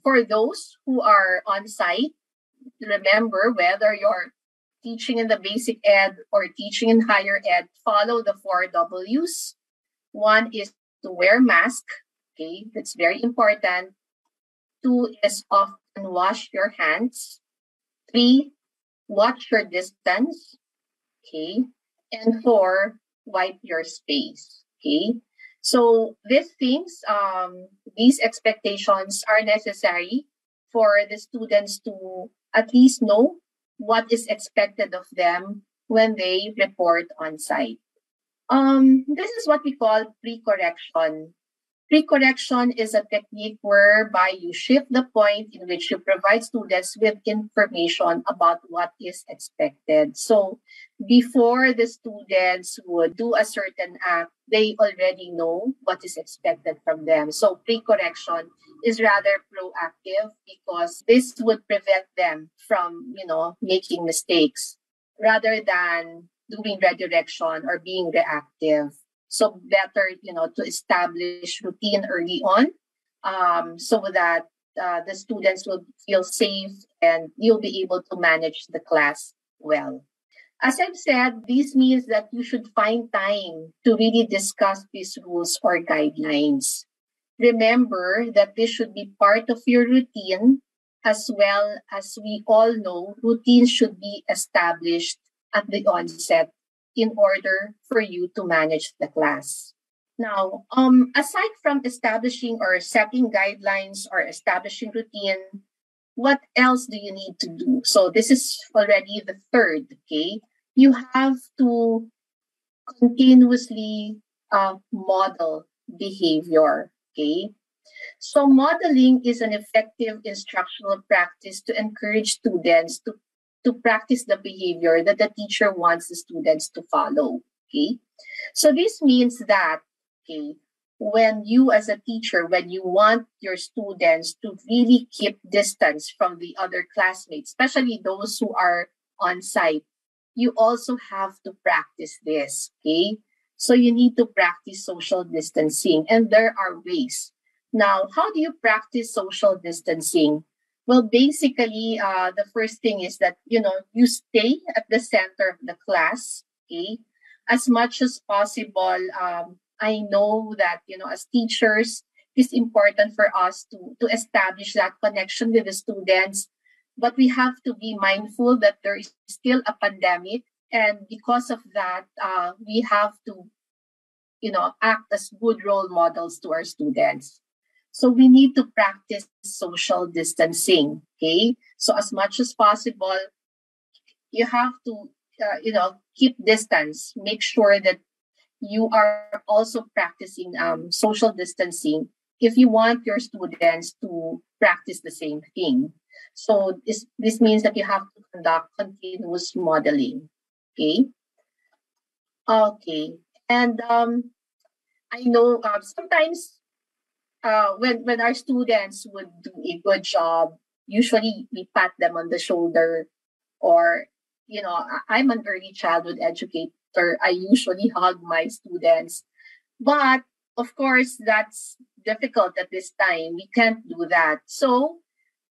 For those who are on site, remember, whether you're teaching in the basic ed or teaching in higher ed, follow the 4 Ws. One is to wear mask. Okay, that's very important. 2 is often wash your hands. 3, watch your distance. Okay, and 4, wipe your space. Okay, so these things, these expectations are necessary for the students to at least know what is expected of them when they report on site. This is what we call pre-correction. Pre-correction is a technique whereby you shift the point in which you provide students with information about what is expected. So before the students would do a certain act, they already know what is expected from them. So pre-correction is rather proactive because this would prevent them from, making mistakes rather than doing redirection or being reactive. So better, to establish routine early on, so that the students will feel safe and you'll be able to manage the class well. As I've said, this means that you should find time to really discuss these rules or guidelines. Remember that this should be part of your routine, as well as we all know, routines should be established at the onset in order for you to manage the class. Now, aside from establishing or setting guidelines or establishing routine, what else do you need to do? So this is already the third, okay? You have to continuously model behavior, okay? So modeling is an effective instructional practice to encourage students to practice the behavior that the teacher wants the students to follow. Okay, so this means that, okay, when you as a teacher, when you want your students to really keep distance from the other classmates, especially those who are on site, you also have to practice this. Okay, so you need to practice social distancing, and there are ways. Now, how do you practice social distancing? Well, basically, the first thing is that, you stay at the center of the class, okay? As much as possible, I know that, as teachers, it's important for us to establish that connection with the students, but we have to be mindful that there is still a pandemic. And because of that, we have to, act as good role models to our students. So we need to practice social distancing, okay? So as much as possible, you have to, keep distance. Make sure that you are also practicing social distancing if you want your students to practice the same thing. So this means that you have to conduct continuous modeling, okay? Okay, and I know sometimes when our students would do a good job, usually we pat them on the shoulder, or I'm an early childhood educator. I usually hug my students, but of course that's difficult at this time. We can't do that, so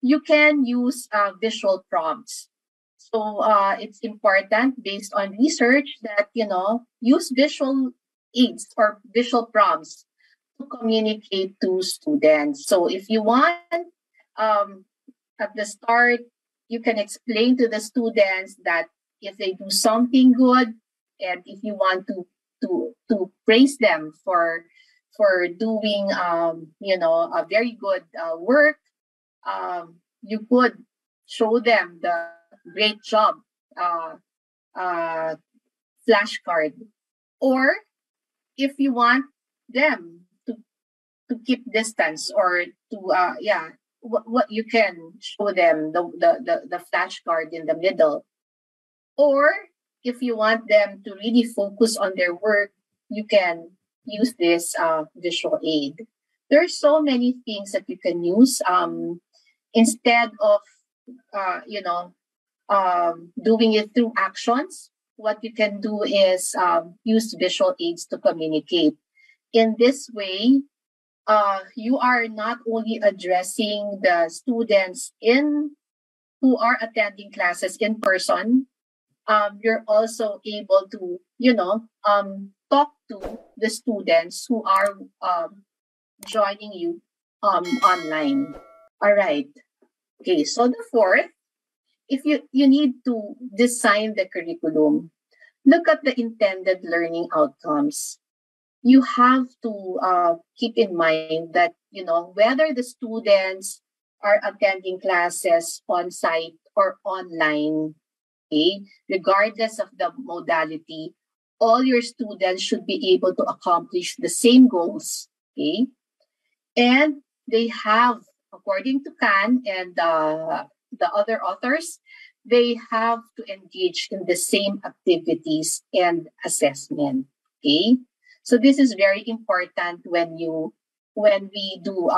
you can use visual prompts. So it's important, based on research, that use visual aids or visual prompts to communicate to students. So if you want, at the start, you can explain to the students that if they do something good, and if you want to praise them for doing a very good work, you could show them the great job flashcard. Or if you want them to keep distance, or to what you can show them the flashcard in the middle. Or if you want them to really focus on their work, you can use this visual aid. There are so many things that you can use instead of doing it through actions. What you can do is use visual aids to communicate. In this way, you are not only addressing the students who are attending classes in person, you're also able to, talk to the students who are joining you online. All right. Okay, so the fourth, if you need to design the curriculum, look at the intended learning outcomes. You have to keep in mind that, whether the students are attending classes on site or online, okay, regardless of the modality, all your students should be able to accomplish the same goals, okay? And they have, according to Khan and the other authors, they have to engage in the same activities and assessment, okay? So this is very important when we do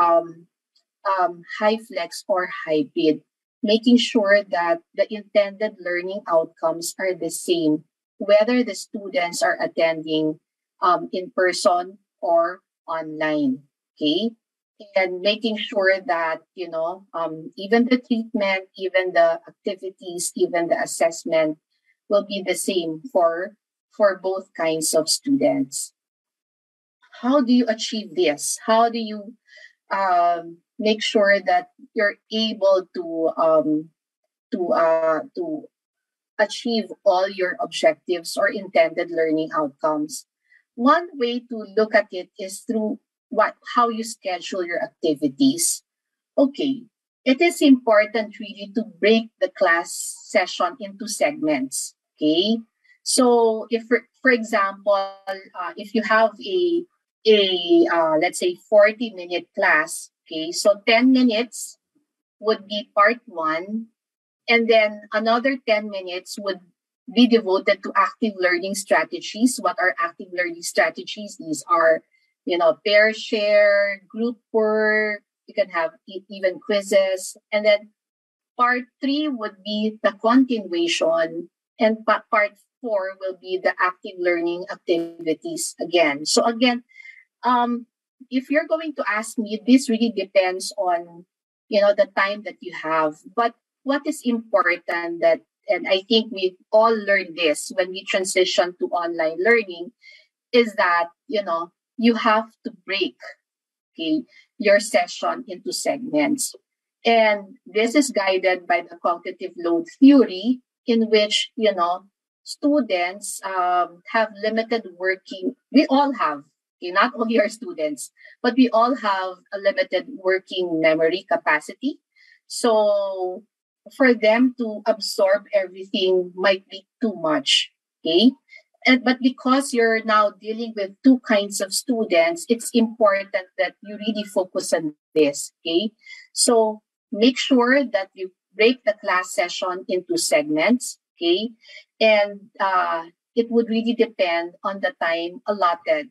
HyFlex or hybrid, making sure that the intended learning outcomes are the same, whether the students are attending in person or online. Okay. And making sure that, even the treatment, even the activities, even the assessment will be the same for both kinds of students. How do you achieve this? How do you make sure that you're able to achieve all your objectives or intended learning outcomes? One way to look at it is through how you schedule your activities. Okay, it is important really to break the class session into segments. Okay, so if for example, if you have a let's say 40-minute class, okay, so 10 minutes would be part one, and then another 10 minutes would be devoted to active learning strategies. What are active learning strategies? These are, pair share, group work. You can have even quizzes. And then part three would be the continuation. And part four will be the active learning activities again. So again, if you're going to ask me, this really depends on, the time that you have. But what is important that, and I think we all learned this when we transition to online learning, is that, you have to break, okay, your session into segments. And this is guided by the cognitive load theory, in which, students have limited working, we all have, okay, not only our students, but we all have a limited working memory capacity. So for them to absorb everything might be too much, okay? But because you're now dealing with two kinds of students, it's important that you really focus on this, okay? So make sure that you break the class session into segments, okay? And it would really depend on the time allotted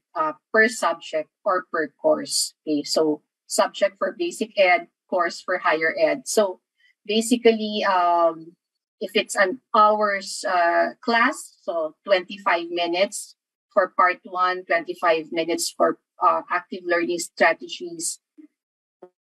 per subject or per course, okay? So subject for basic ed, course for higher ed. So basically, if it's an hour's class, so 25 minutes for part one, 25 minutes for active learning strategies,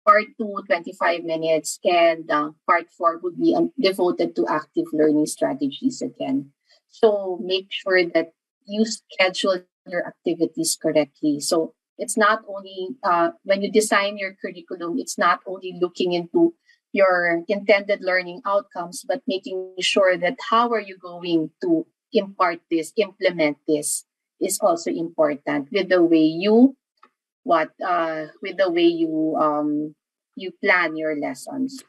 part two, 25 minutes, and part four would be devoted to active learning strategies again. So make sure that you schedule your activities correctly. So it's not only, when you design your curriculum, it's not only looking into your intended learning outcomes, but making sure that how are you going to implement this is also important with the way you plan your lessons.